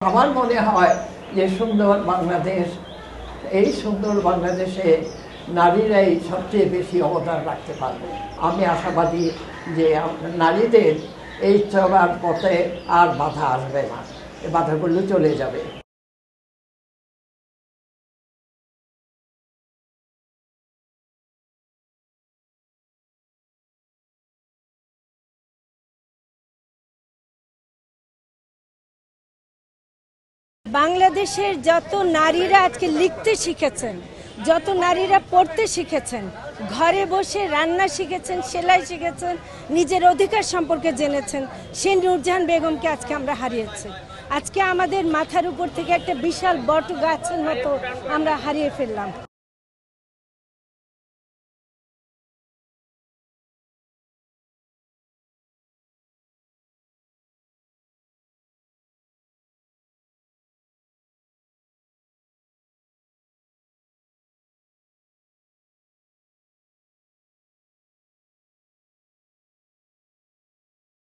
আমার মনে হয় যে সুন্দর বাংলাদেশ, এই সুন্দর বাংলাদেশে নারীরাই সবচেয়ে বেশি অবদান রাখতে পারবে। আমি আশাবাদী যে নারীদের এই চলার পথে আর বাধা আসবে না, এই বাধাগুলো চলে যাবে। বাংলাদেশের যত নারীরা আজকে লিখতে শিখেছেন, যত নারীরা পড়তে শিখেছেন, ঘরে বসে রান্না শিখেছেন, সেলাই শিখেছেন, নিজের অধিকার সম্পর্কে জেনেছেন, সেই নূরজাহান বেগমকে আজকে আমরা হারিয়েছি। আজকে আমাদের মাথার উপর থেকে একটা বিশাল বট গাছের মতো আমরা হারিয়ে ফেললাম।